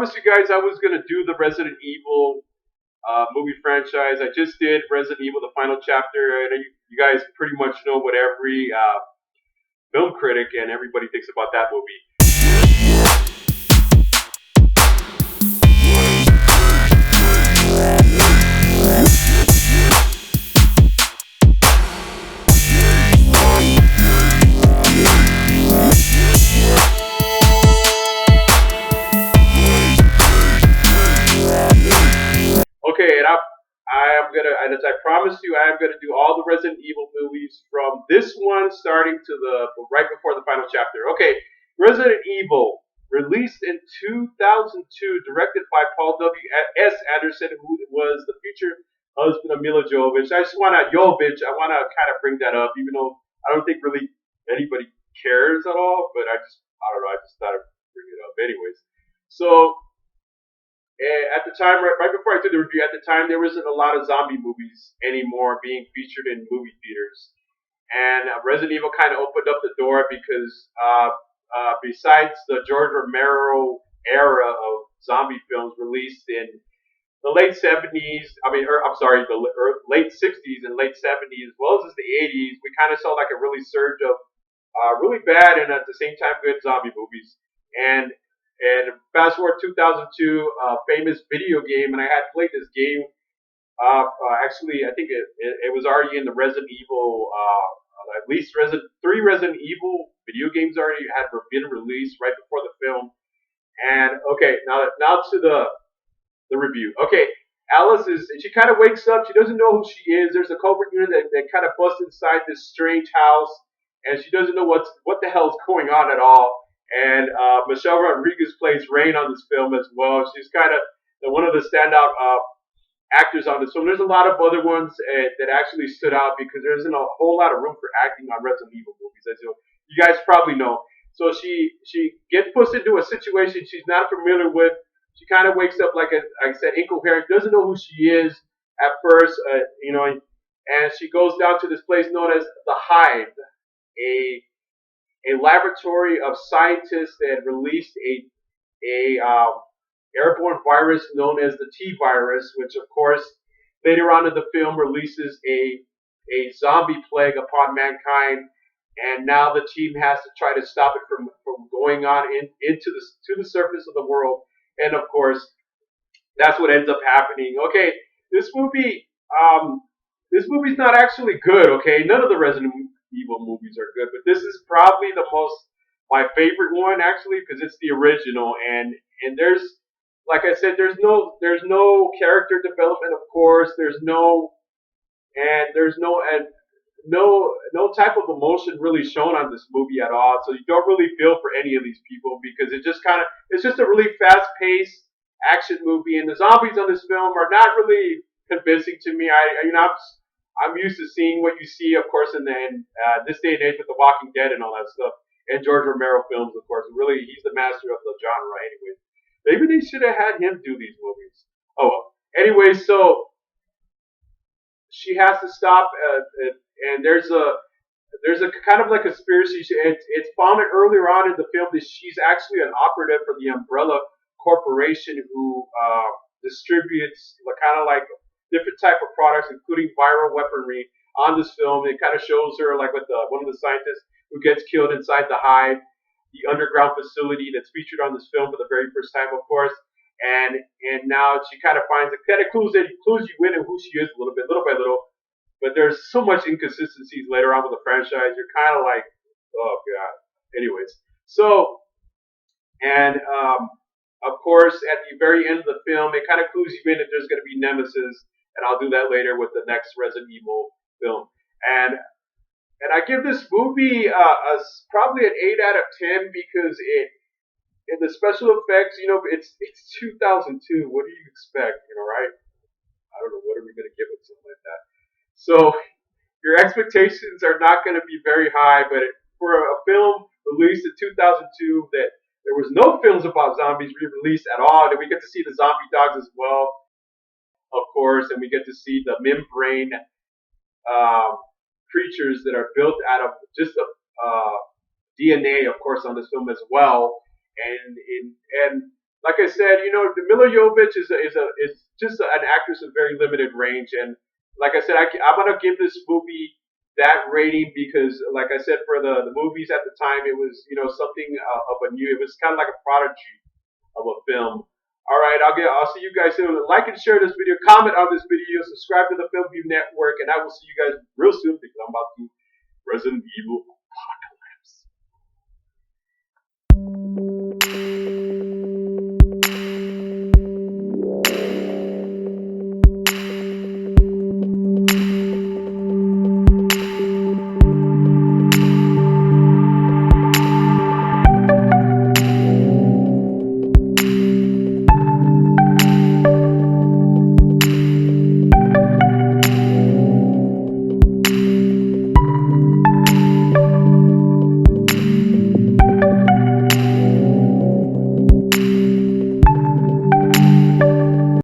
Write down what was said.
promised you guys I was gonna do the Resident Evil movie franchise. I just did Resident Evil, the final chapter. I know you guys pretty much know what every film critic and everybody thinks about that movie. Okay, and I am gonna, and as I promised you, I am gonna do all the Resident Evil movies from this one starting to the right before the final chapter. Okay, Resident Evil, released in 2002, directed by Paul W. S. Anderson, who was the future husband of Mila Jovovich. I just wanna kind of bring that up, even though I don't think really anybody cares at all. But I don't know. I just thought I'd bring it up, anyways. So at the time, right before I did the review, at the time there wasn't a lot of zombie movies anymore being featured in movie theaters, and Resident Evil kind of opened up the door because besides the George Romero era of zombie films released in the late 70s, I'm sorry, the late 60s and late 70s, as well as the 80s, we kind of saw like a really surge of really bad and at the same time good zombie movies. And fast forward 2002, famous video game, and I had played this game. Actually, I think it was already in the Resident Evil. At least three Resident Evil video games already had been released right before the film. And okay, now to the review. Okay, Alice she kind of wakes up. She doesn't know who she is. There's a covert unit that kind of busts inside this strange house, and she doesn't know what the hell's going on at all. And Michelle Rodriguez plays Rain on this film as well. She's kind of one of the standout actors on this film. There's a lot of other ones that actually stood out because there isn't a whole lot of room for acting on Resident Evil movies, as you guys probably know. So she gets pushed into a situation she's not familiar with. She kind of wakes up, like I said, incoherent, doesn't know who she is at first, and she goes down to this place known as the Hive, a laboratory of scientists that released a airborne virus known as the T virus, which of course later on in the film releases a zombie plague upon mankind, and now the team has to try to stop it from going on into the surface of the world, and of course that's what ends up happening. Okay, this movie's not actually good. Okay, none of the Resident Evil movies are good, but this is probably my favorite one actually because it's the original, and there's, like I said, there's no character development, of course. There's no type of emotion really shown on this movie at all. So you don't really feel for any of these people because it's just a really fast paced action movie, and the zombies on this film are not really convincing to me. I'm used to seeing what you see, of course, in this day and age with The Walking Dead and all that stuff, and George Romero films, of course. Really, he's the master of the genre, anyway. Maybe they should have had him do these movies. Oh well. Anyway, so she has to stop, and there's a kind of like a conspiracy. It's found earlier on in the film that she's actually an operative for the Umbrella Corporation who distributes kind of like different type of products, including viral weaponry. On this film, it kind of shows her like with one of the scientists who gets killed inside the Hive, the underground facility that's featured on this film for the very first time, of course. And now she kind of finds it kind of clues you in on who she is a little by little. But there's so much inconsistencies later on with the franchise. You're kind of like, oh god. Anyways, so and of course at the very end of the film, it kind of clues you in that there's going to be Nemesis, and I'll do that later with the next Resident Evil film. And I give this movie probably an 8 out of 10 because in the special effects, it's 2002. What do you expect, right? I don't know. What are we going to give it, something like that? So your expectations are not going to be very high, but for a film released in 2002 that there was no films about zombies re-released at all, and we get to see the zombie dogs as well, of course, and we get to see the membrane creatures that are built out of just DNA, of course, on this film as well. And like I said, Mila Jovovich is just an actress of very limited range, and like I said, I'm gonna give this movie that rating because, like I said, for the movies at the time, it was something of a new. It was kind of like a prodigy of a film. All right, I'll see you guys soon. Like and share this video, comment on this video, subscribe to the Film View Network, and I will see you guys real soon because I'm about to Resident Evil